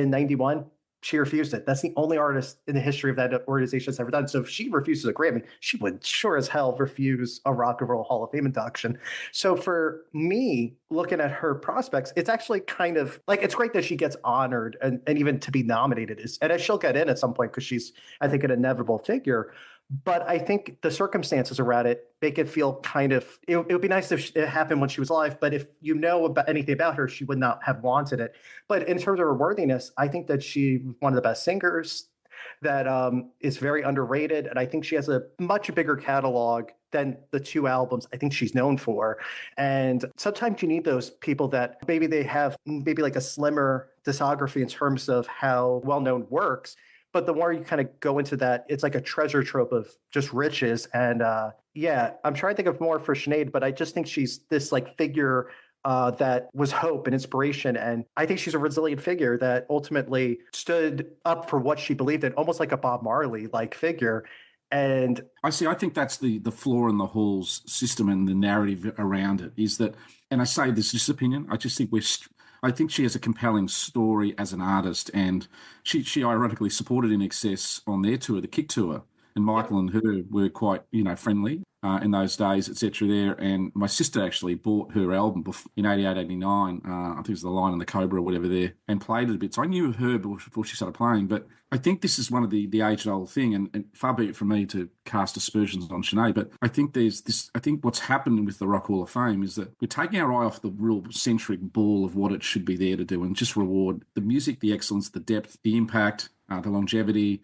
in 91, she refused it. That's the only artist in the history of that organization that's ever done. So if she refuses a Grammy, she would sure as hell refuse a Rock and Roll Hall of Fame induction. So for me, looking at her prospects, it's actually kind of like, it's great that she gets honored and even to be nominated. And she'll get in at some point because she's, I think, an inevitable figure. But I think the circumstances around it make it feel kind of, it would be nice if it happened when she was alive, but if you know about anything about her, she would not have wanted it. But in terms of her worthiness, I think that she's one of the best singers, that is very underrated. And I think she has a much bigger catalog than the 2 albums I think she's known for. And sometimes you need those people that maybe they have maybe like a slimmer discography in terms of how well-known works. But the more you kind of go into that, it's like a treasure trove of just riches. And yeah, I'm trying to think of more for Sinead, but I just think she's this like figure that was hope and inspiration. And I think she's a resilient figure that ultimately stood up for what she believed in, almost like a Bob Marley-like figure. And I think that's the flaw in the Hall's system and the narrative around it is that, and I say this is just opinion, I just think I think she has a compelling story as an artist, and she ironically supported INXS on their tour, the Kick Tour, and Michael and her were quite, friendly in those days, etc. there. And my sister actually bought her album in 88, 89, I think it was The Lion and the Cobra or whatever there, and played it a bit. So I knew her before she started playing, but I think this is one of the age-old thing, and far be it from me to cast aspersions on Sinead, but I think there's this, I think what's happened with the Rock Hall of Fame is that we're taking our eye off the real centric ball of what it should be there to do and just reward the music, the excellence, the depth, the impact, the longevity,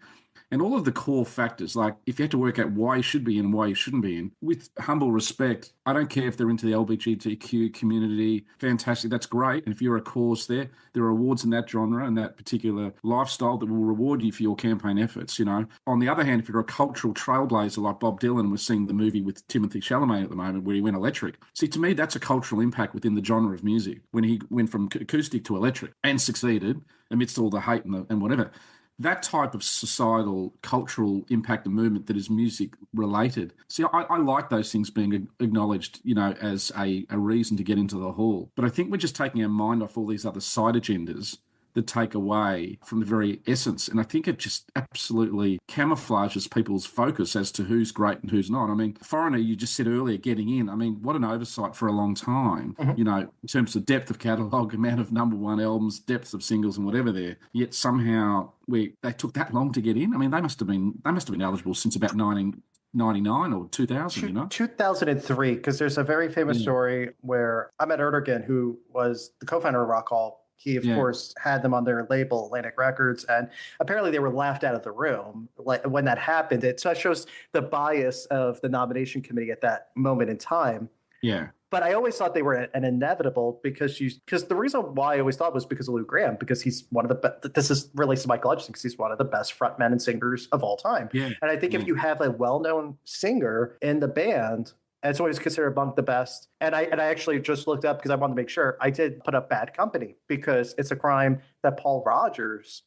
and all of the core factors. Like if you had to work out why you should be in and why you shouldn't be in, with humble respect, I don't care if they're into the LGBTQ community, fantastic, that's great. And if you're a cause there are awards in that genre and that particular lifestyle that will reward you for your campaign efforts, On the other hand, if you're a cultural trailblazer like Bob Dylan, we're seeing the movie with Timothée Chalamet at the moment where he went electric. See, to me, that's a cultural impact within the genre of music when he went from acoustic to electric and succeeded amidst all the hate and whatever. That type of societal, cultural impact and movement that is music related. See, I like those things being acknowledged, as a reason to get into the hall. But I think we're just taking our mind off all these other side agendas that take away from the very essence. And I think it just absolutely camouflages people's focus as to who's great and who's not. I mean, Foreigner, you just said earlier, getting in. I mean, what an oversight for a long time, in terms of depth of catalogue, amount of number 1 albums, depth of singles and whatever there. Yet somehow they took that long to get in. I mean, they must have been eligible since about 1999 or 2000, 2003, because there's a very famous story where Ahmet Erdogan, who was the co-founder of Rock Hall, he, of course, had them on their label, Atlantic Records, and apparently they were laughed out of the room when that happened. So it shows the bias of the nomination committee at that moment in time. Yeah. But I always thought they were an inevitable because the reason why I always thought was because of Lou Gramm, because he's one of the best. This is related to Michael Hutchence because he's one of the best frontmen and singers of all time. Yeah. And I think if you have a well-known singer in the band, and it's always considered among the best. And I actually just looked up because I wanted to make sure. I did put up Bad Company because it's a crime that Paul Rogers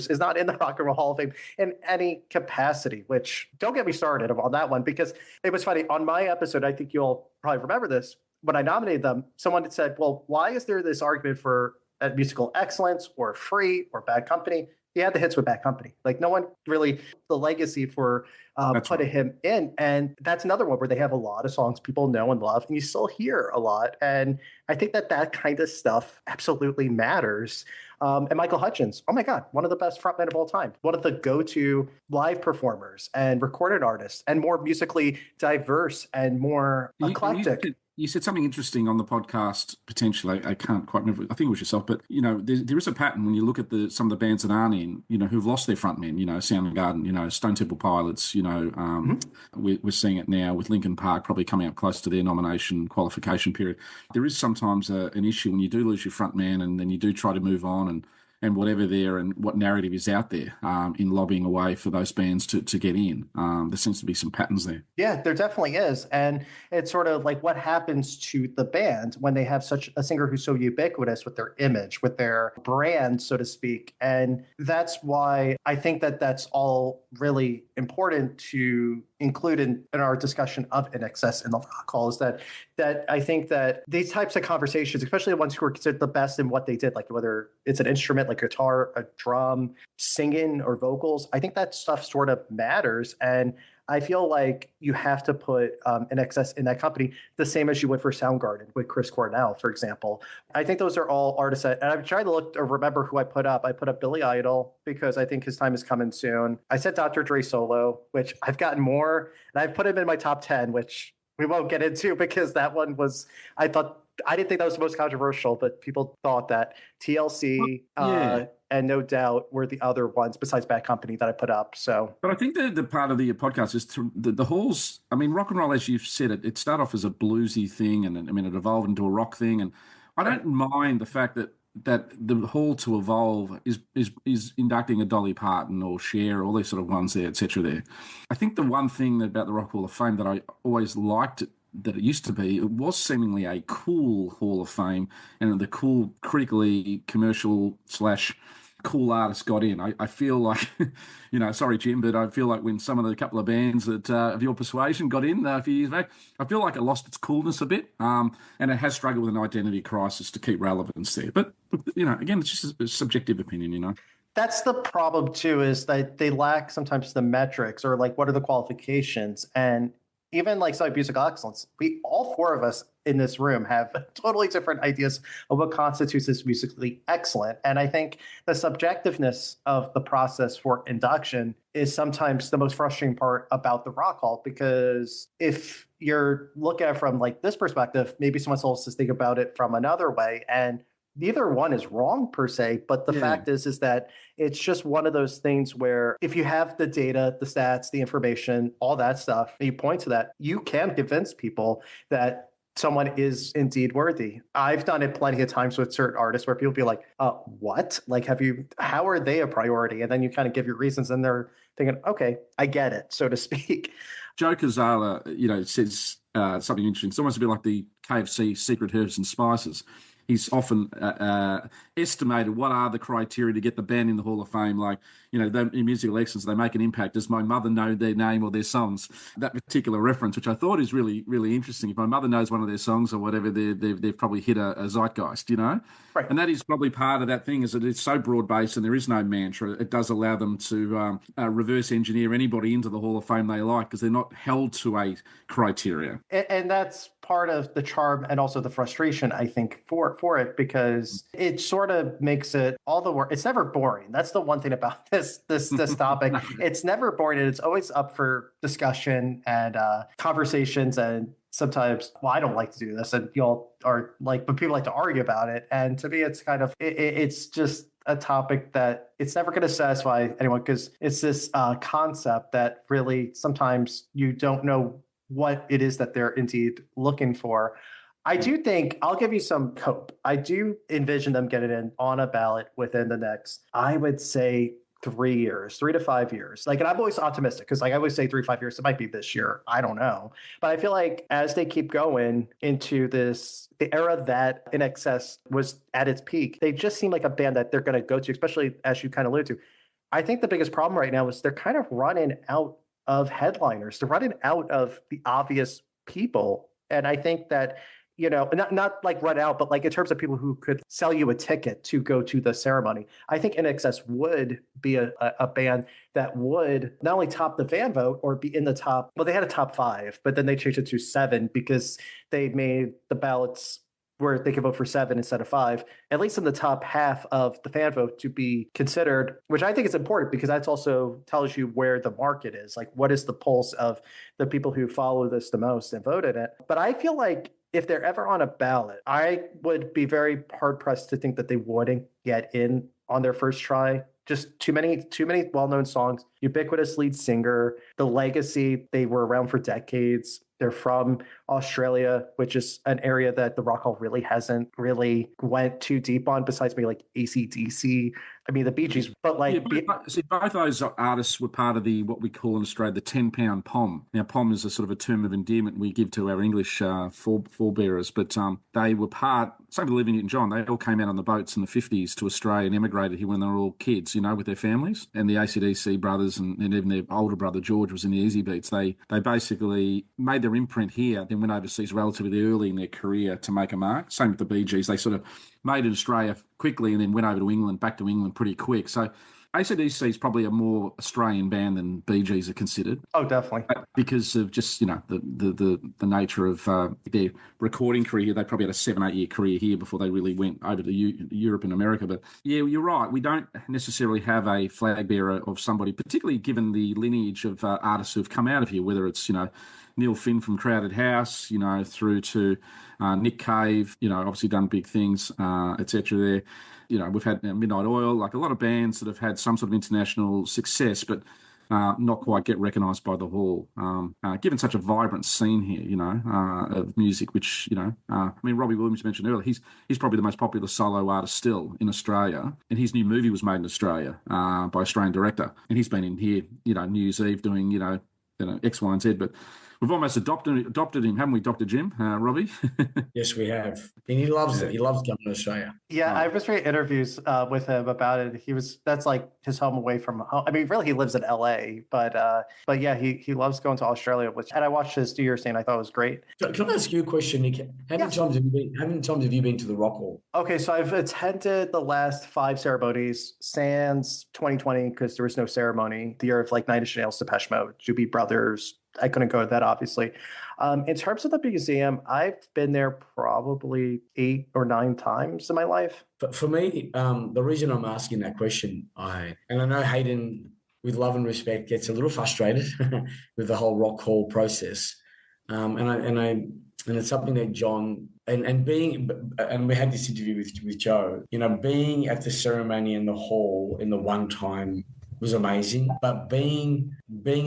is not in the Rock and Roll Hall of Fame in any capacity, which don't get me started on that one because it was funny. On my episode, I think you'll probably remember this. When I nominated them, someone had said, well, why is there this argument for musical excellence or Free or Bad Company? He had the hits with Bad Company. Like no one really the legacy for putting him in. And that's another one where they have a lot of songs people know and love, and you still hear a lot. And I think that kind of stuff absolutely matters. And Michael Hutchence, oh my God, one of the best frontmen of all time. One of the go-to live performers and recorded artists and more musically diverse and more eclectic. You said something interesting on the podcast, potentially. I can't quite remember. I think it was yourself. But, there is a pattern when you look at some of the bands that aren't in, who've lost their frontmen, Soundgarden, Stone Temple Pilots, we're seeing it now with Linkin Park probably coming up close to their nomination qualification period. There is sometimes an issue when you do lose your frontman and then you do try to move on and whatever there and what narrative is out there in lobbying away for those bands to get in. There seems to be some patterns there. Yeah, there definitely is. And it's sort of like what happens to the band when they have such a singer who's so ubiquitous with their image, with their brand, so to speak. And that's why I think that's all really important to include in our discussion of INXS in the Rock Hall is that I think that these types of conversations, especially the ones who are considered the best in what they did, like whether it's an instrument like guitar, a drum, singing or vocals. I think that stuff sort of matters. And I feel like you have to put INXS in that company the same as you would for Soundgarden with Chris Cornell, for example. I think those are all artists that, and I've tried to look or remember who I put up. I put up Billy Idol because I think his time is coming soon. I said Dr. Dre solo, which I've gotten more, and I've put him in my top 10, which we won't get into because that one was, I didn't think that was the most controversial, but people thought that. TLC, Yeah. and No Doubt were the other ones besides Bad Company that I put up. So, But I think the part of the podcast is the halls. I mean, rock and roll, as you've said, it started off as a bluesy thing, and I mean, it evolved into a rock thing. And I don't mind the fact that the hall to evolve is inducting a Dolly Parton or Cher, all these sort of ones there, etc. There, I think the one thing about the Rock Hall of Fame that I always liked that it used to be, it was seemingly a cool Hall of Fame, and the cool, critically commercial slash cool artists got in. I feel like, sorry, Jim, but I feel like when some of the couple of bands that of your persuasion got in a few years back, I feel like it lost its coolness a bit, and it has struggled with an identity crisis to keep relevance there. But, again, it's just a subjective opinion, That's the problem too, is that they lack sometimes the metrics or like what are the qualifications. And even like some musical excellence, all four of us in this room have totally different ideas of what constitutes as musically excellent. And I think the subjectiveness of the process for induction is sometimes the most frustrating part about the Rock Hall, because if you're looking at it from like this perspective, maybe someone else is thinking about it from another way. And neither one is wrong per se, but the fact is that it's just one of those things where if you have the data, the stats, the information, all that stuff, and you point to that, you can convince people that someone is indeed worthy. I've done it plenty of times with certain artists where people be like, what? Like, how are they a priority? And then you kind of give your reasons and they're thinking, okay, I get it, so to speak. Joe Cazala, says something interesting. It's almost a bit like the KFC secret herbs and spices. He's often estimated what are the criteria to get the band in the Hall of Fame. Like, in musical excellence, they make an impact. Does my mother know their name or their songs? That particular reference, which I thought is really, really interesting. If my mother knows one of their songs or whatever, they've probably hit a zeitgeist, Right. And that is probably part of that thing, is that it's so broad-based and there is no mantra. It does allow them to reverse engineer anybody into the Hall of Fame they like, because they're not held to a criteria. And that's part of the charm and also the frustration, I think, for it, because it sort of makes it all the work. It's never boring. That's the one thing about this topic. It's never boring, and it's always up for discussion and conversations. And sometimes, well, I don't like to do this, and y'all are like, but people like to argue about it. And to me, it's kind of it's just a topic that it's never going to satisfy anyone, because it's this concept that really sometimes you don't know what it is that they're indeed looking for. I do think, I'll give you some hope. I do envision them getting in on a ballot within the next, I would say, 3 years, 3 to 5 years. Like, and I'm always optimistic because, like, I always say 3 to 5 years. It might be this year. I don't know. But I feel like as they keep going into the era that INXS was at its peak, they just seem like a band that they're going to go to, especially as you kind of alluded to. I think the biggest problem right now is they're kind of running out of headliners. They're running out of the obvious people. And I think that, not like run out, but like in terms of people who could sell you a ticket to go to the ceremony, I think INXS would be a band that would not only top the fan vote or be in the top, well, they had a top 5, but then they changed it to 7 because they made the ballots where they could vote for 7 instead of 5, at least in the top half of the fan vote to be considered, which I think is important because that also tells you where the market is. Like, what is the pulse of the people who follow this the most and voted it? But I feel like if they're ever on a ballot, I would be very hard pressed to think that they wouldn't get in on their first try. Just too many well-known songs, ubiquitous lead singer, the legacy, they were around for decades. They're from Australia, which is an area that the Rock Hall really hasn't really went too deep on, besides maybe like AC/DC. I mean, the Bee Gees, but like... both those artists were part of what we call in Australia the 10-pound POM. Now, POM is a sort of a term of endearment we give to our English forebearers, but they were part, same with Olivia Newton-John, they all came out on the boats in the 50s to Australia and emigrated here when they were all kids, with their families. And the AC/DC brothers and even their older brother George was in the Easy Beats. They basically made their imprint here, then went overseas relatively early in their career to make a mark. Same with the Bee Gees. They sort of made in Australia quickly and then went over to England, back to England pretty quick. So AC/DC is probably a more Australian band than Bee Gees are considered. Oh, definitely. Because of just, the nature of their recording career here. They probably had a 7-8 year career here before they really went over to Europe and America. But yeah, you're right. We don't necessarily have a flag bearer of somebody, particularly given the lineage of artists who've come out of here, whether it's, Neil Finn from Crowded House, through to Nick Cave, obviously done big things, etc. there. We've had Midnight Oil, like a lot of bands that have had some sort of international success, but not quite get recognised by the Hall. Given such a vibrant scene here, of music, which, Robbie Williams mentioned earlier, he's probably the most popular solo artist still in Australia, and his new movie was made in Australia by an Australian director, and he's been in here, New Year's Eve doing, X, Y, and Z, but we've almost adopted him, haven't we, Dr. Jim, Robbie? Yes, we have. And he loves it. He loves coming to Australia. Yeah, I was reading interviews with him about it. That's like his home away from home. I mean, really, he lives in LA, but yeah, he loves going to Australia. And I watched his New Year's thing. I thought it was great. Can I ask you a question, Nick? How many times have you been to the Rock Hall? Okay, so I've attended the last 5 ceremonies, sans 2020 because there was no ceremony. The year of like Nine Inch Nails, Depeche Mode, Doobie Brothers. I couldn't go to that, obviously. In terms of the museum, I've been there probably 8 or 9 times in my life. But for me, the reason I'm asking that question, I know Hayden, with love and respect, gets a little frustrated with the whole Rock Hall process, and it's something that John and we had this interview with Joe. Being at the ceremony in the hall in the one time was amazing, but being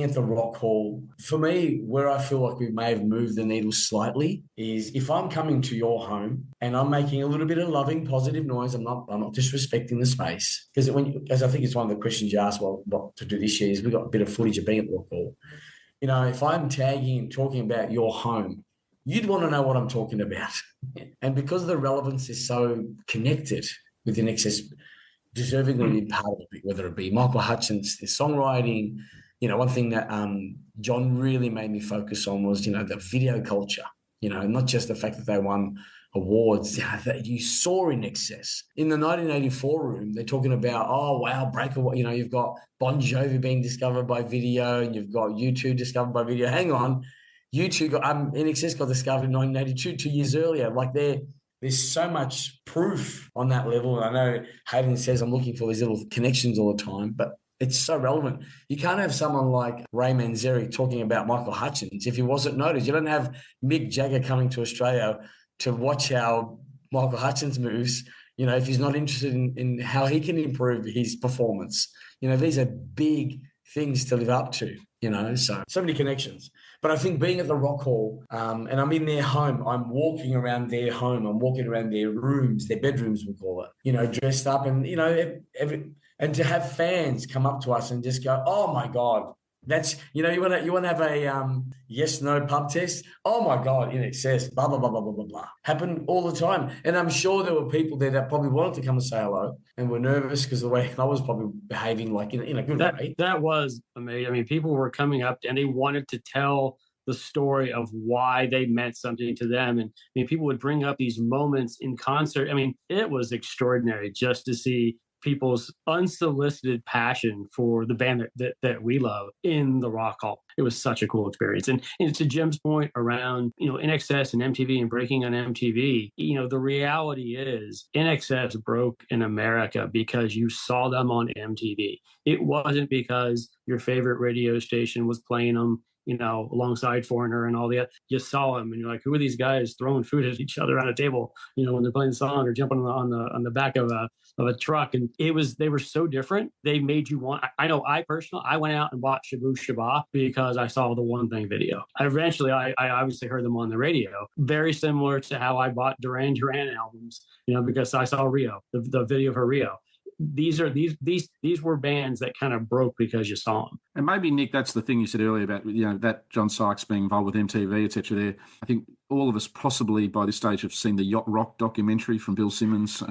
at the Rock Hall, for me, where I feel like we may have moved the needle slightly is if I'm coming to your home and I'm making a little bit of loving, positive noise, I'm not disrespecting the space, because as I think it's one of the questions you asked, what to do this year, is we got a bit of footage of being at the Rock Hall. If I'm tagging and talking about your home, you'd want to know what I'm talking about, and because the relevance is so connected with INXS, deservingly be part of it, whether it be Michael Hutchence, the songwriting. One thing that John really made me focus on was, the video culture, not just the fact that they won awards that you saw in INXS. In the 1984 room, they're talking about, oh, wow, Breakaway, you've got Bon Jovi being discovered by video, and you've got U2 discovered by video. Hang on, U2 got, INXS got discovered in 1982, 2 years earlier. Like there's so much proof on that level. And I know Hayden says I'm looking for these little connections all the time, but it's so relevant. You can't have someone like Ray Manzarek talking about Michael Hutchence if he wasn't noticed. You don't have Mick Jagger coming to Australia to watch how Michael Hutchence moves, if he's not interested in how he can improve his performance. These are big things to live up to, so many connections. But I think being at the Rock Hall, and I'm in their home, I'm walking around their home, I'm walking around their rooms, their bedrooms, we call it, dressed up, and, and to have fans come up to us and just go, oh my God, that's, you want to have a yes, no pub test. Oh my God, INXS, blah, blah, blah, blah, blah, blah, blah. Happened all the time. And I'm sure there were people there that probably wanted to come and say hello and were nervous because the way I was probably behaving, like in a good way. That was amazing. I mean, people were coming up and they wanted to tell the story of why they meant something to them. And people would bring up these moments in concert. It was extraordinary just to see people's unsolicited passion for the band that we love in the Rock Hall. It was such a cool experience. And to Jim's point around, INXS and MTV and breaking on MTV, the reality is INXS broke in America because you saw them on MTV. It wasn't because your favorite radio station was playing them, alongside Foreigner and all the other. You saw them and you're like, who are these guys throwing food at each other on a table, when they're playing the song or jumping on the back of a truck. And they were so different. They made you want, I know I went out and bought Shabu Shabba because I saw the One Thing video. Eventually I obviously heard them on the radio, very similar to how I bought Duran Duran albums, because I saw Rio, the video for Rio. These were bands that kind of broke because you saw them. And maybe, Nick, that's the thing you said earlier about, that John Sykes being involved with MTV, etc. there. I think all of us possibly by this stage have seen the Yacht Rock documentary from Bill Simmons.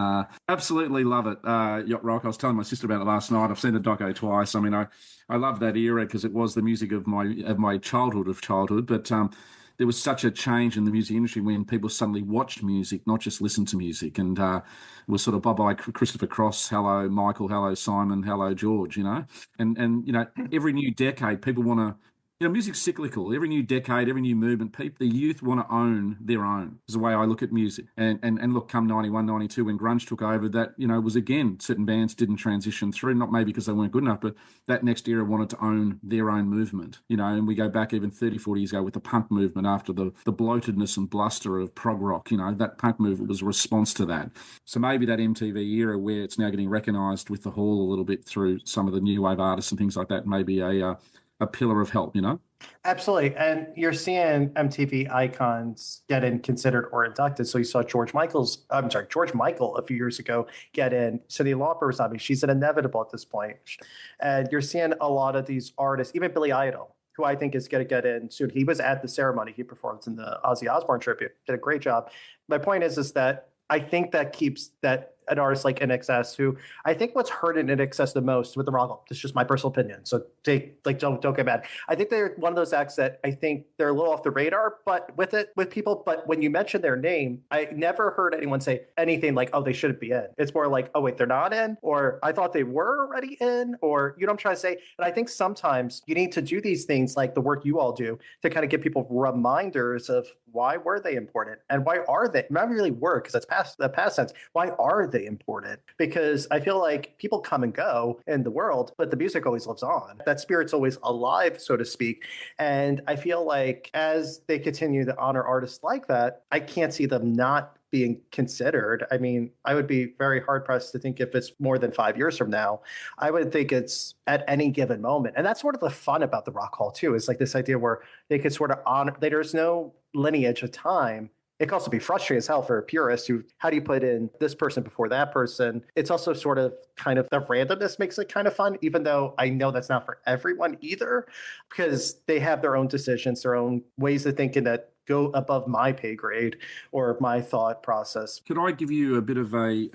Absolutely love it. Yacht Rock. I was telling my sister about it last night. I've seen the doco twice. I love that era because it was the music of my childhood. But there was such a change in the music industry when people suddenly watched music, not just listened to music. And it was sort of bye-bye Christopher Cross, hello Michael, hello Simon, hello George, And every new decade, people want to, music's cyclical. Every new decade, every new movement, the youth want to own their own, is the way I look at music. And look, come 91, 92, when grunge took over, that, was again, certain bands didn't transition through, not maybe because they weren't good enough, but that next era wanted to own their own movement, and we go back even 30, 40 years ago with the punk movement after the bloatedness and bluster of prog rock, that punk movement was a response to that. So maybe that MTV era where it's now getting recognised with the Hall a little bit through some of the new wave artists and things like that, maybe a pillar of help, Absolutely. And you're seeing MTV icons getting considered or inducted. So you saw George Michael a few years ago get in. Cyndi Lauper was on. She's an inevitable at this point. And you're seeing a lot of these artists, even Billy Idol, who I think is going to get in soon. He was at the ceremony. He performed in the Ozzy Osbourne tribute. Did a great job. My point is that I think that keeps that an artist like INXS, who I think what's hurt in INXS the most with the rock, this is just my personal opinion. So don't get mad. I think they're one of those acts that I think they're a little off the radar, but with people. But when you mention their name, I never heard anyone say anything like, "Oh, they shouldn't be in." It's more like, "Oh, wait, they're not in," or "I thought they were already in," or what I'm trying to say. And I think sometimes you need to do these things like the work you all do to kind of give people reminders of why were they important and why are they not really were, because that's the past tense. Why are they important? Because I feel like people come and go in the world, but the music always lives on. That spirit's always alive, so to speak. And I feel like as they continue to honor artists like that, I can't see them not being considered. I mean, I would be very hard pressed to think if it's more than 5 years from now. I would think it's at any given moment. And that's sort of the fun about the Rock Hall too, is like this idea where they could sort of honor, there's no lineage of time. It can also be frustrating as hell for a purist how do you put in this person before that person? It's also sort of kind of the randomness makes it kind of fun, even though I know that's not for everyone either, because they have their own decisions, their own ways of thinking that go above my pay grade or my thought process. Could I give you a bit of a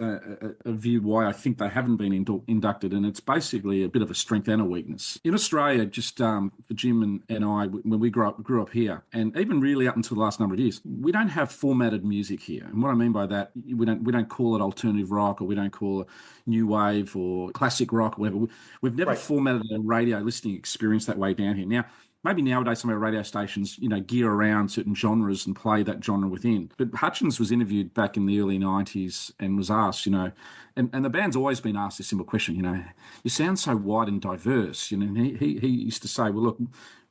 view why I think they haven't been inducted? And it's basically a bit of a strength and a weakness. In Australia, just for Jim and I, when we grew up here, and even really up until the last number of years, we don't have formatted music here. And what I mean by that, we don't call it alternative rock, or we don't call it new wave or classic rock or whatever. We've never formatted a radio listening experience that way down here. Now, maybe nowadays some of our radio stations, gear around certain genres and play that genre within. But Hutchins was interviewed back in the early 90s and was asked, and the band's always been asked this simple question, you sound so wide and diverse. And he used to say, well, look,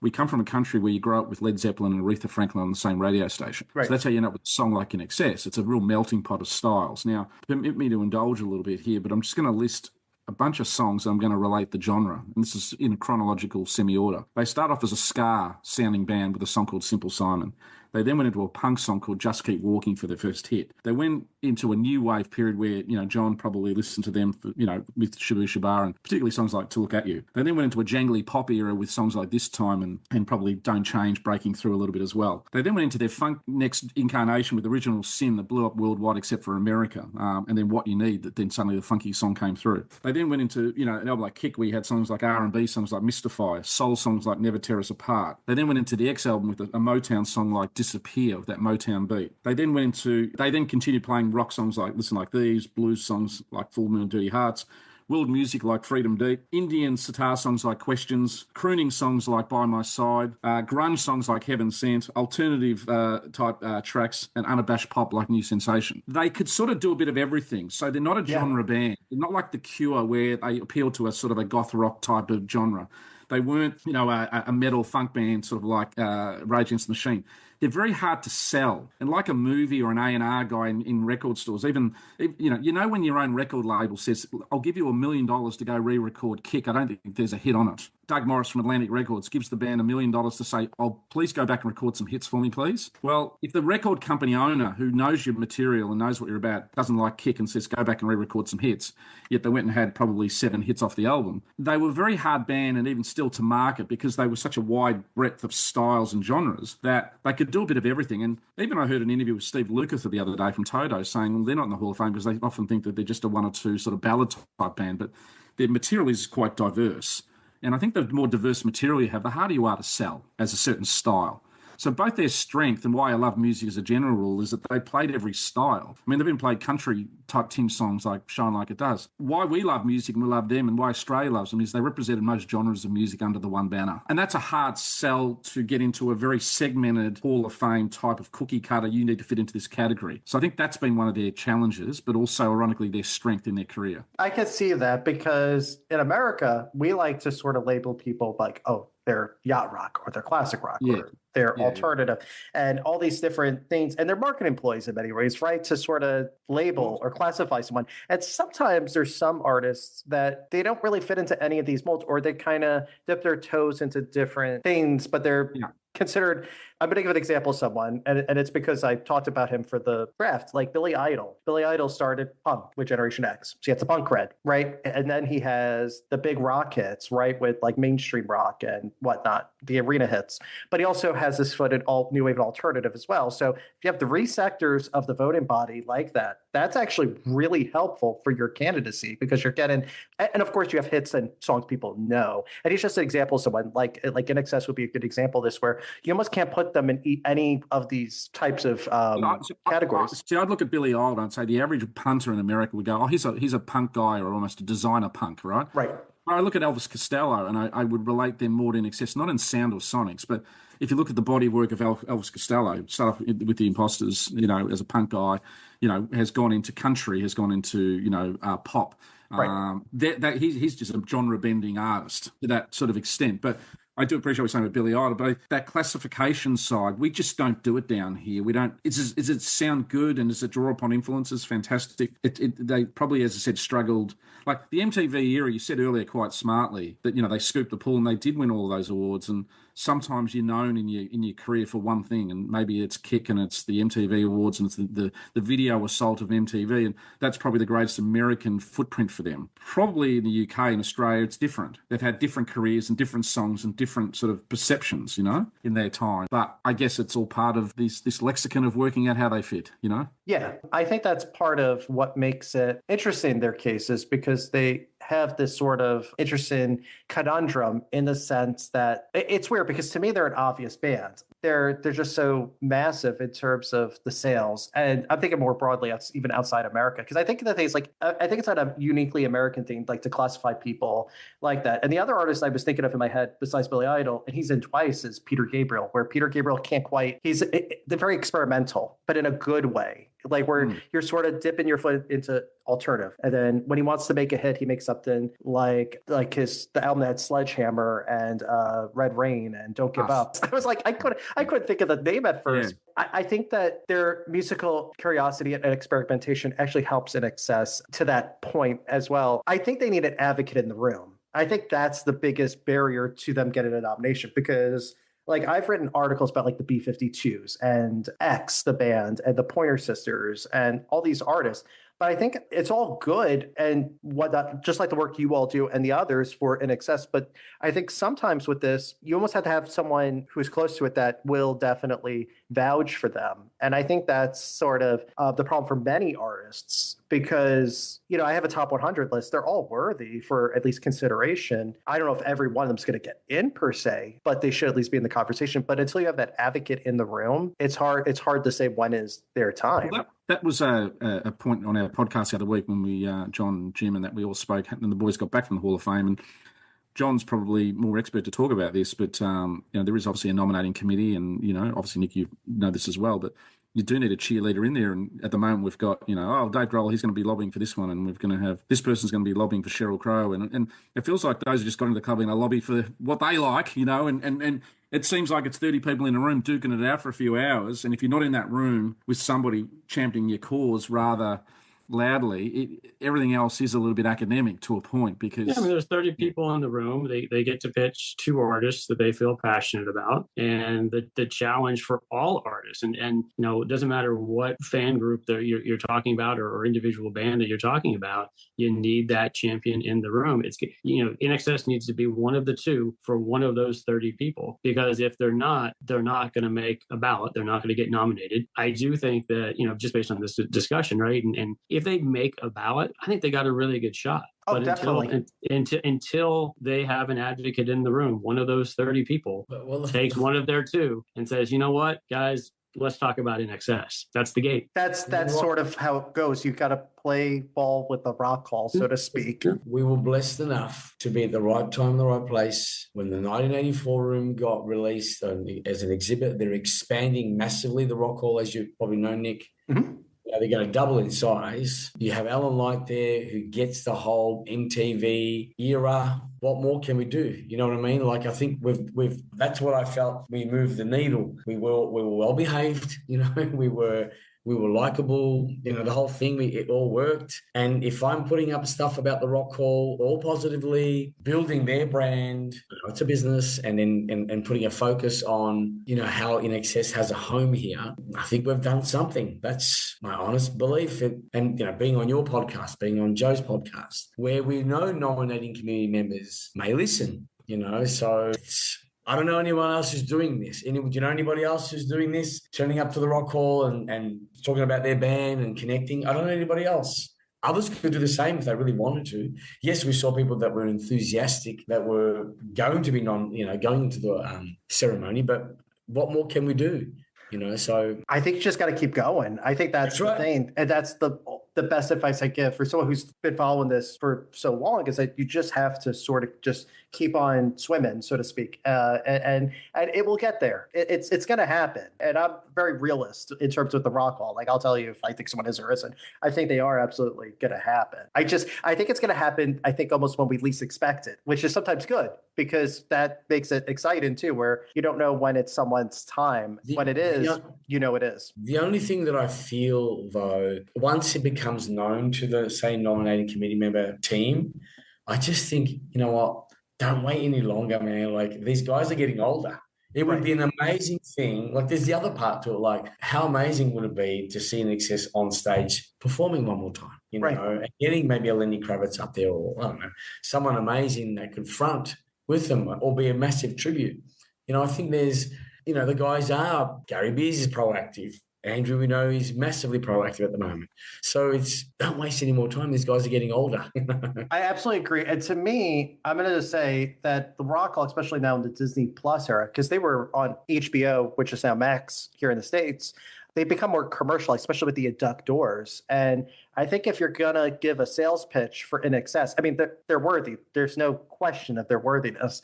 we come from a country where you grow up with Led Zeppelin and Aretha Franklin on the same radio station. Right. So that's how you end up with a song like INXS. It's a real melting pot of styles. Now, permit me to indulge a little bit here, but I'm just going to list a bunch of songs I'm going to relate the genre, and this is in a chronological semi-order. They start off as a ska-sounding band with a song called Simple Simon. They then went into a punk song called Just Keep Walking for their first hit. They went into a new wave period where, John probably listened to them, for, with Shabu Shabar and particularly songs like To Look At You. They then went into a jangly pop era with songs like This Time and probably Don't Change breaking through a little bit as well. They then went into their funk next incarnation with Original Sin that blew up worldwide except for America. And then What You Need, that then suddenly the funky song came through. They then went into, an album like Kick where you had songs like R&B, songs like Mystify, soul songs like Never Tear Us Apart. They then went into the X album with a Motown song like Disappear with that Motown beat. They then continued playing rock songs like Listen Like These, blues songs like Full Moon, Dirty Hearts, world music like Freedom Deep, Indian sitar songs like Questions, crooning songs like By My Side, grunge songs like Heaven Sent, alternative type tracks, and unabashed pop like New Sensation. They could sort of do a bit of everything. So they're not a genre band. They're not like The Cure where they appeal to a sort of a goth rock type of genre. They weren't, a metal funk band sort of like Rage Against the Machine. They're very hard to sell. And like a movie or an A&R guy in record stores, even, when your own record label says, I'll give you $1 million to go re-record Kick, I don't think there's a hit on it. Doug Morris from Atlantic Records gives the band $1 million to say, oh, please go back and record some hits for me, please. Well, if the record company owner who knows your material and knows what you're about doesn't like Kick and says, go back and re-record some hits, yet they went and had probably 7 hits off the album, they were a very hard band and even still to market because they were such a wide breadth of styles and genres that they could do a bit of everything. And even I heard an interview with Steve Lukather the other day from Toto saying, well, they're not in the Hall of Fame because they often think that they're just a 1 or 2 sort of ballad type band, but their material is quite diverse. And I think the more diverse material you have, the harder you are to sell as a certain style. So both their strength and why I love music as a general rule is that they played every style. I mean, they've even played country type tinge songs like Shine Like It Does. Why we love music and we love them, and why Australia loves them, is they represented most genres of music under the one banner. And that's a hard sell to get into a very segmented Hall of Fame type of cookie cutter. You need to fit into this category. So I think that's been one of their challenges, but also ironically their strength in their career. I can see that because in America, we like to sort of label people like, oh, they're yacht rock or they're classic rock or they're alternative and all these different things. And they're market employees in many ways, right? To sort of label or classify someone. And sometimes there's some artists that they don't really fit into any of these molds, or they kind of dip their toes into different things, but they're considered. I'm going to give an example of someone, and it's because I talked about him for the draft, like Billy Idol. Billy Idol started punk with Generation X. So he has the punk cred, right? And then he has the big rock hits, right? With like mainstream rock and whatnot, the arena hits. But he also has this foot in all new wave and alternative as well. So if you have 3 sectors of the voting body like that, that's actually really helpful for your candidacy because you're getting, and of course you have hits and songs people know. And he's just an example of someone like INXS would be a good example of this, where you almost can't put them in any of these types of categories. See, I'd look at Billy Idol and say the average punter in America would go, oh, he's a punk guy or almost a designer punk, right? Right. I look at Elvis Costello and I would relate them more to INXS, not in sound or sonics, but if you look at the body of work of Elvis Costello, start off with the Imposters, as a punk guy, has gone into country, has gone into, pop. Right. He's just a genre-bending artist to that sort of extent. But I do appreciate what you're saying with Billy Idol, but that classification side, we just don't do it down here. We don't. Does it sound good and does it draw upon influences? Fantastic. They probably, as I said, struggled. Like the MTV era, you said earlier quite smartly that they scooped the pool and they did win all of those awards. And sometimes you're known in your career for one thing, and maybe it's Kick and it's the MTV Awards and it's the video assault of MTV, and that's probably the greatest American footprint for them. Probably in the UK and Australia, it's different. They've had different careers and different songs and different sort of perceptions, in their time. But I guess it's all part of this lexicon of working out how they fit, Yeah, I think that's part of what makes it interesting in their cases, because they have this sort of interesting conundrum in the sense that it's weird because to me they're an obvious band. They're just so massive in terms of the sales, and I'm thinking more broadly, even outside America, because I think that things like I think it's not a uniquely American thing, like to classify people like that. And the other artist I was thinking of in my head besides Billy Idol, and he's in twice, is Peter Gabriel, where Peter Gabriel can't quite. They're very experimental, but in a good way. Like where you're sort of dipping your foot into alternative, and then when he wants to make a hit, he makes something like the album that had Sledgehammer and Red Rain and Don't Give Up. I was like, I couldn't think of the name at first. Yeah. I think that their musical curiosity and experimentation actually helps INXS to that point as well. I think they need an advocate in the room. I think that's the biggest barrier to them getting a nomination, because like I've written articles about like the B-52s and X, the band, and the Pointer Sisters and all these artists. But I think it's all good and whatnot, just like the work you all do and the others for INXS. But I think sometimes with this, you almost have to have someone who's close to it that will definitely vouch for them. And I think that's sort of the problem for many artists, because, I have a top 100 list. They're all worthy for at least consideration. I don't know if every one of them is going to get in per se, but they should at least be in the conversation. But until you have that advocate in the room, it's hard to say when is their time. Well, that was a point on our podcast the other week when we, John, Jim, and that we all spoke, and the boys got back from the Hall of Fame. And John's probably more expert to talk about this, but there is obviously a nominating committee, and obviously Nick, you know this as well, but you do need a cheerleader in there. And at the moment we've got, Dave Grohl, he's going to be lobbying for this one, and we're going to have this person's going to be lobbying for Sheryl Crow, and it feels like those who just got into the club and they lobby for what they like, and it seems like it's 30 people in a room duking it out for a few hours, and if you're not in that room with somebody championing your cause rather loudly, everything else is a little bit academic to a point, because there's 30 people in the room. They get to pitch 2 artists that they feel passionate about, and the challenge for all artists, and it doesn't matter what fan group that you're talking about or individual band that you're talking about, you need that champion in the room. It's INXS needs to be one of the 2 for one of those 30 people, because if they're not going to make a ballot. They're not going to get nominated. I do think that just based on this discussion, right, and if they make a ballot, I think they got a really good shot. Oh, but definitely. Until they have an advocate in the room, one of those 30 people takes one of their two and says, you know what, guys, let's talk about INXS. That's the gate. That's sort of how it goes. You've got to play ball with the rock hall, so to speak. We were blessed enough to be at the right time, the right place. When the 1984 room got released as an exhibit, they're expanding massively the rock hall, as you probably know, Nick. Mm-hmm. They're going to double in size. You have Alan Light there who gets the whole MTV era. What more can we do? You know what I mean? Like, I think we've that's what I felt. We moved the needle. We were well behaved. You know, we were likable, you know, the whole thing, it all worked. And if I'm putting up stuff about the Rock Hall, all positively, building their brand, it's a business, and then and putting a focus on, you know, how INXS has a home here, I think we've done something. That's my honest belief. And you know, being on your podcast, being on Joe's podcast, where we know nominating committee members may listen, you know, so I don't know anyone else who's doing this. Do you know anybody else who's doing this? Turning up to the Rock Hall and talking about their band and connecting? I don't know anybody else. Others could do the same if they really wanted to. Yes, we saw people that were enthusiastic, that were going to be going to the ceremony, but what more can we do? You know, so I think you just got to keep going. I think that's the thing. And that's the best advice I give for someone who's been following this for so long, is that you just have to sort of just keep on swimming, so to speak. And it will get there. It's going to happen. And I'm very realist in terms of the Rock Hall. Like, I'll tell you if I think someone is or isn't. I think they are absolutely going to happen. I think it's going to happen, I think, almost when we least expect it, which is sometimes good, because that makes it exciting too, where you don't know when it's someone's time. When it is, you know it is. The only thing that I feel, though, once it becomes known to the, say, nominating committee member team, I just think, you know what, don't wait any longer, man. Like, these guys are getting older. It would be an amazing thing. Like, there's the other part to it. Like, how amazing would it be to see INXS on stage performing one more time, you know, and getting maybe a Lenny Kravitz up there, or, I don't know, someone amazing that could front with them or be a massive tribute. You know, I think there's, you know, the guys are, Gary Beers is proactive. Andrew, we know, he's massively proactive at the moment. So don't waste any more time. These guys are getting older. I absolutely agree. And to me, I'm going to say that the Rock Hall, especially now in the Disney Plus era, because they were on HBO, which is now Max here in the States, they become more commercial, especially with the Induct doors. And I think if you're going to give a sales pitch for INXS, I mean, they're worthy. There's no question of their worthiness.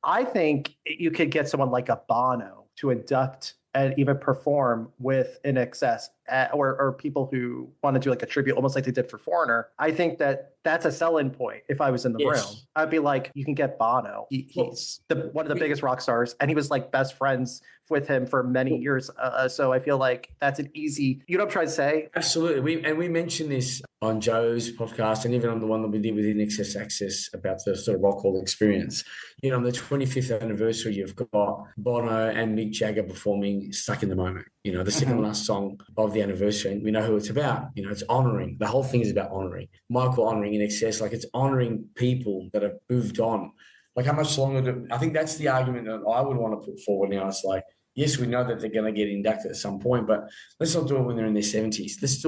I think you could get someone like a Bono to induct and even perform with INXS, or people who want to do like a tribute, almost like they did for Foreigner. I think that's a selling point. If I was in the room, I'd be like, you can get Bono. He's one of the biggest rock stars, and he was like best friends with him for many years. So I feel like that's an easy, you know what I'm trying to say? Absolutely. We mentioned this on Joe's podcast, and even on the one that we did with INXS Access about the sort of Rock Hall experience. You know, on the 25th anniversary, you've got Bono and Mick Jagger performing Stuck in the Moment. You know, the second last song of the anniversary, and we know who it's about. You know, it's honoring. The whole thing is about honoring. Michael honoring INXS, like, it's honoring people that have moved on. Like, how much longer I think that's the argument that I would want to put forward now. It's like, yes, we know that they're going to get inducted at some point, but let's not do it when they're in their 70s. Let's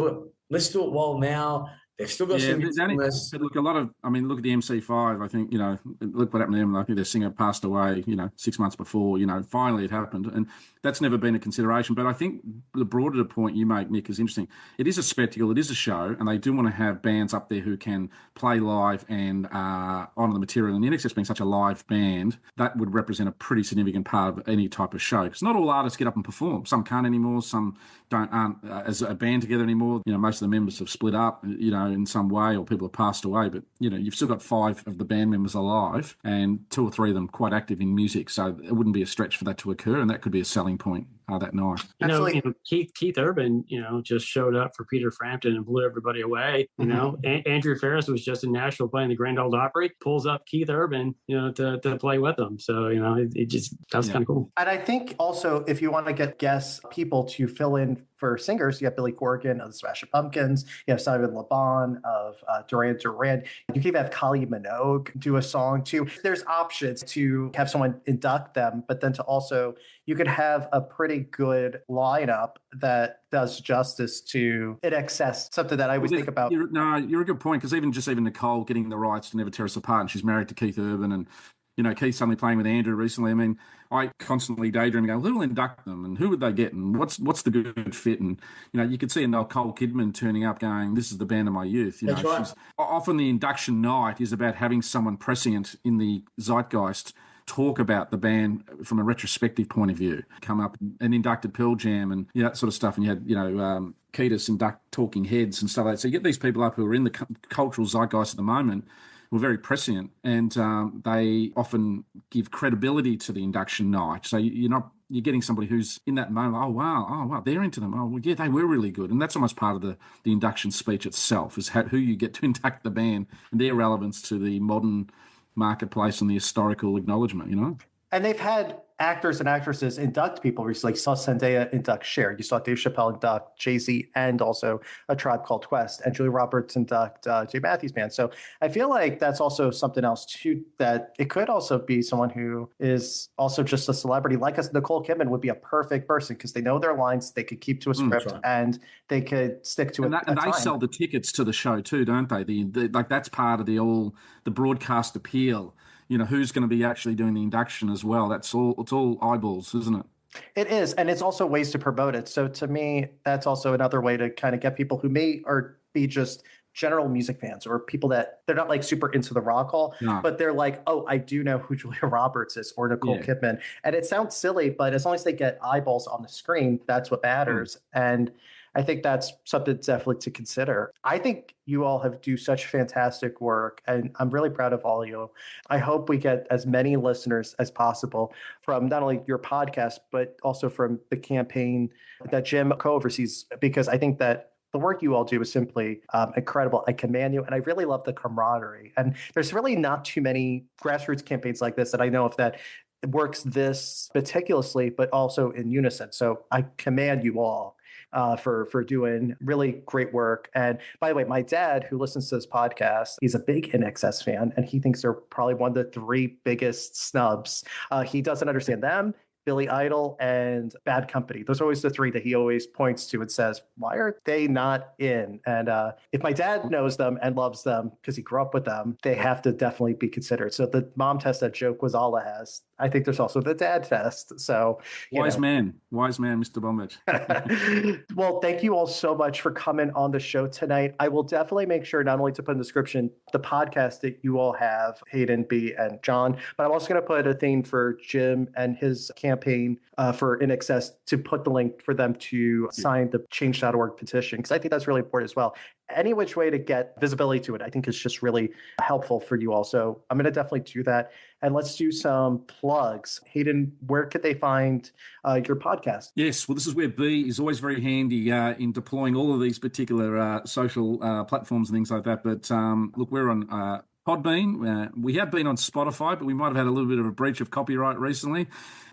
do it while now. They've still got some. Look, a lot of, I mean, look at the MC5. I think, you know, look what happened to them. I think their singer passed away, you know, 6 months before, you know, finally it happened. And that's never been a consideration. But I think the broader point you make, Nick, is interesting. It is a spectacle. It is a show. And they do want to have bands up there who can play live and honour the material. And the INXS being such a live band, that would represent a pretty significant part of any type of show. Because not all artists get up and perform. Some can't anymore. Some aren't as a band together anymore. You know, most of the members have split up, you know, in some way, or people have passed away. But, you know, you've still got 5 of the band members alive and 2 or 3 of them quite active in music. So it wouldn't be a stretch for that to occur. And that could be a selling point that night. You know, Keith Urban, you know, just showed up for Peter Frampton and blew everybody away. You know, Andrew Ferris was just in Nashville playing the Grand Ole Opry, pulls up Keith Urban, you know, to play with them. So, you know, that's kind of cool. And I think also, if you want to get guest people to fill in for singers, you have Billy Corgan of the Smashing Pumpkins, you have Simon Le Bon of Duran Duran. You can even have Kylie Minogue do a song too. There's options to have someone induct them, but then to also, you could have a pretty good lineup that does justice to INXS, something that I always think about. You're a good point, because even Nicole getting the rights to Never Tear Us Apart, and she's married to Keith Urban, and Keith's suddenly playing with Andrew recently. I mean, I constantly daydream and go, who will induct them, and who would they get, and what's the good fit? And you could see a Nicole Kidman turning up, going, "This is the band of my youth." That's right. She's often, the induction night is about having someone prescient in the zeitgeist talk about the band from a retrospective point of view, come up and inducted Pearl Jam and that sort of stuff. And you had Ketis induct Talking Heads and stuff like that. So you get these people up who are in the cultural zeitgeist at the moment, were very prescient, and they often give credibility to the induction night. So you're getting somebody who's in that moment. Oh wow, they're into them. Oh well, yeah, they were really good, and that's almost part of the induction speech itself, is who you get to induct the band and their relevance to the modern marketplace and the historical acknowledgement. And they've had actors and actresses induct people recently. You saw Zendaya induct Cher. You saw Dave Chappelle induct Jay-Z, and also A Tribe Called Quest, and Julia Roberts induct Jay Matthews Band. So I feel like that's also something else too, that it could also be someone who is also just a celebrity. Like us, Nicole Kidman would be a perfect person, because they know their lines, they could keep to a script, right. and they could stick to it. And they sell the tickets to the show too, don't they? Like that's part of the broadcast appeal. Who's going to be actually doing the induction as well. It's all eyeballs, isn't it? It is. And it's also ways to promote it. So to me, that's also another way to kind of get people who may be just general music fans, or people that they're not like super into the Rock Hall, but they're like, oh, I do know who Julia Roberts is, or Nicole Kidman. And it sounds silly, but as long as they get eyeballs on the screen, that's what matters. And I think that's something definitely to consider. I think you all do such fantastic work, and I'm really proud of all of you. I hope we get as many listeners as possible from not only your podcast, but also from the campaign that Jim co-oversees, because I think that the work you all do is simply incredible. I commend you, and I really love the camaraderie. And there's really not too many grassroots campaigns like this that I know of that works this meticulously, but also in unison. So I commend you all for doing really great work. And by the way, my dad, who listens to this podcast, he's a big INXS fan, and he thinks they're probably one of the three biggest snubs. He doesn't understand them, Billy Idol, and Bad Company. Those are always the three that he always points to and says, why are they not in? And if my dad knows them and loves them because he grew up with them, they have to definitely be considered. So the mom test that Joe Quazala has, I think there's also the dad test. So wise man, Mr. Bambach. Well, thank you all so much for coming on the show tonight. I will definitely make sure not only to put in the description the podcast that you all have, Hayden, B, and John, but I'm also going to put a thing for Jim and his campaign for INXS, to put the link for them to sign the change.org petition, because I think that's really important as well. Any which way to get visibility to it, I think is just really helpful for you all. So I'm going to definitely do that. And let's do some plugs. Hayden, where could they find your podcast? Yes, well, this is where B is always very handy in deploying all of these particular social platforms and things like that. But look, we're on Podbean. We have been on Spotify, but we might have had a little bit of a breach of copyright recently.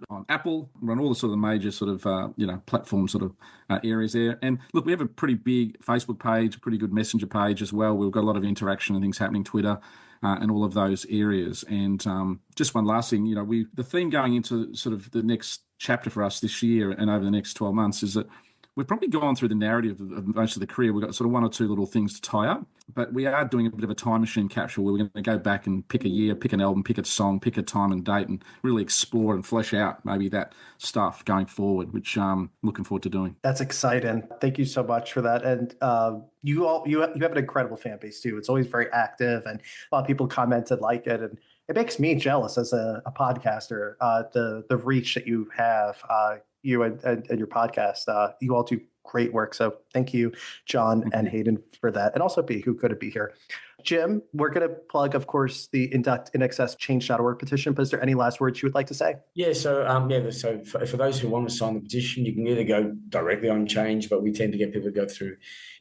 On Apple, we're on all the sort of major sort of platform sort of areas there. And look, we have a pretty big Facebook page, a pretty good Messenger page as well. We've got a lot of interaction and things happening, Twitter, and all of those areas. And just one last thing, the theme going into sort of the next chapter for us this year and over the next 12 months is that we've probably gone through the narrative of most of the career. We've got sort of one or two little things to tie up, but we are doing a bit of a time machine capsule where we're going to go back and pick a year, pick an album, pick a song, pick a time and date, and really explore and flesh out maybe that stuff going forward, which I'm looking forward to doing. That's exciting. Thank you so much for that. And you have an incredible fan base too. It's always very active, and a lot of people comment and like it, and it makes me jealous as a podcaster, the reach that you have. You and your podcast, you all do great work. So thank you, John and Hayden, for that. And also B, who couldn't be here. Jim, we're going to plug, of course, the Induct INXS change.org petition. But is there any last words you would like to say? Yeah, so for those who want to sign the petition, you can either go directly on Change, but we tend to get people to go through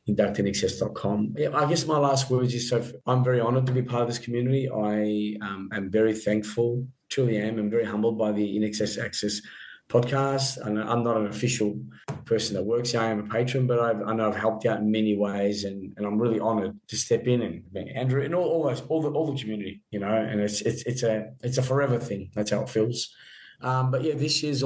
inductinxs.com. Yeah, I guess my last words is, I'm very honored to be part of this community. I am very thankful, truly am, and very humbled by the INXS Access podcast. And I'm not an official person that works here. I am a patron, but I know I've helped out in many ways, and I'm really honoured to step in and Andrew and all the community, you know. And it's a forever thing. That's how it feels. But yeah, this year's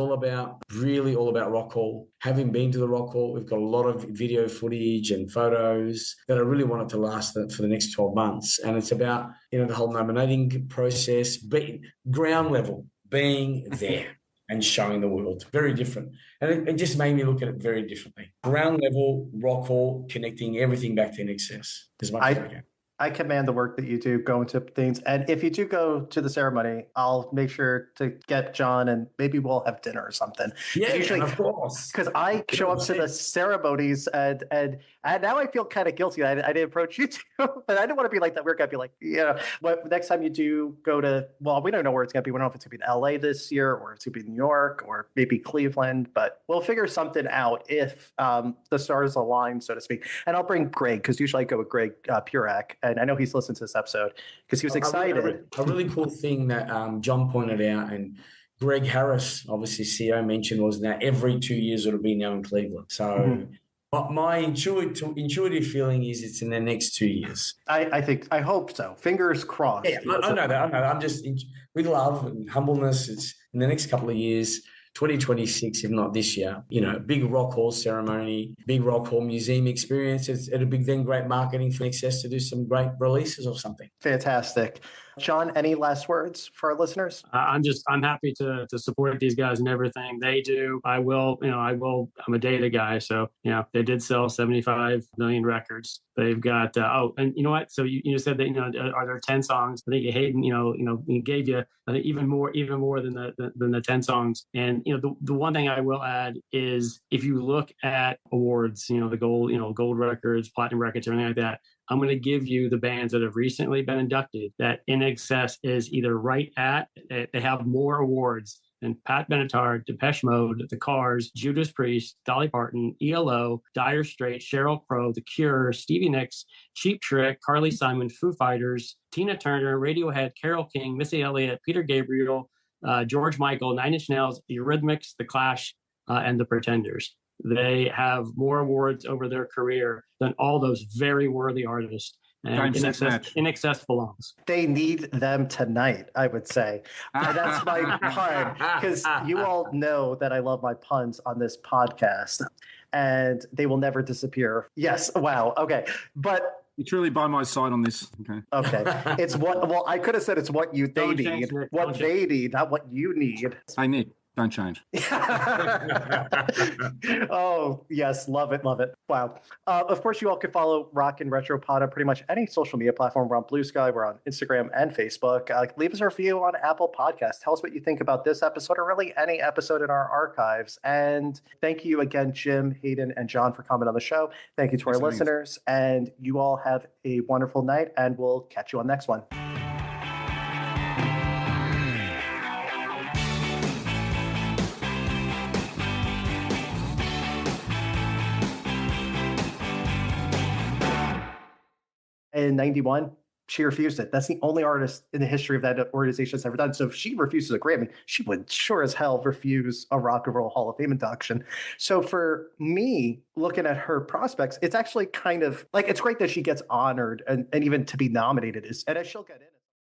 really all about Rock Hall. Having been to the Rock Hall, we've got a lot of video footage and photos that I really want it to last for the next 12 months. And it's about, you know, the whole nominating process, being ground level, being there and showing the world. Very different. And it just made me look at it very differently. Ground level, Rock Hall, connecting everything back to INXS as much as I can. I commend the work that you do going to things. And if you do go to the ceremony, I'll make sure to get John and maybe we'll have dinner or something. Yeah, usually, of course. Because I show up to the ceremonies and now I feel kind of guilty. I didn't approach you too, but I didn't want to be like that weird guy. Be like, but next time you do go to, well, we don't know where it's going to be. We don't know if it's going to be in LA this year or it's going to be New York or maybe Cleveland, but we'll figure something out if the stars align, so to speak. And I'll bring Greg, because usually I go with Greg Purek. And I know he's listened to this episode because he was excited. A really cool thing that John pointed out, and Greg Harris, obviously CEO, mentioned, was that every 2 years it'll be now in Cleveland. So my intuitive feeling is it's in the next 2 years. I hope so. Fingers crossed. Yeah, I know that. I'm just with love and humbleness. It's in the next couple of years. 2026, if not this year, you know, big Rock Hall ceremony, big Rock Hall museum experience. It'll be then great marketing for INXS to do some great releases or something. Fantastic. John, any last words for our listeners? I'm happy to support these guys and everything they do. I'm a data guy. So, they did sell 75 million records. They've got, and you know what? So you said that, are there 10 songs? I think Hayden, he gave you, I think even more than the 10 songs. And, the one thing I will add is if you look at awards, the gold records, platinum records, everything like that, I'm going to give you the bands that have recently been inducted that INXS is either right at, they have more awards than Pat Benatar, Depeche Mode, The Cars, Judas Priest, Dolly Parton, ELO, Dire Straits, Sheryl Crow, The Cure, Stevie Nicks, Cheap Trick, Carly Simon, Foo Fighters, Tina Turner, Radiohead, Carole King, Missy Elliott, Peter Gabriel, George Michael, Nine Inch Nails, Eurythmics, The Clash, and The Pretenders. They have more awards over their career than all those very worthy artists. And INXS belongs. They need them tonight, I would say. And that's my pun, because you all know that I love my puns on this podcast, and they will never disappear. Yes, wow, okay. But you're truly by my side on this. Okay. It's I could have said it's what they need. What they need, not what you need. Hey, Nick. Don't change. Oh, yes. Love it. Love it. Wow. Of course, you all can follow Rock and Retro Pod on pretty much any social media platform. We're on Blue Sky. We're on Instagram and Facebook. Leave us a review on Apple Podcasts. Tell us what you think about this episode or really any episode in our archives. And thank you again, Jim, Hayden, and John for coming on the show. Thank you to our listeners. And you all have a wonderful night, and we'll catch you on the next one. In 91, she refused it. That's the only artist in the history of that organization that's ever done. So if she refuses a Grammy, she would sure as hell refuse a Rock and Roll Hall of Fame induction. So for me, looking at her prospects, it's actually kind of like, it's great that she gets honored and even to be nominated, and she'll get in.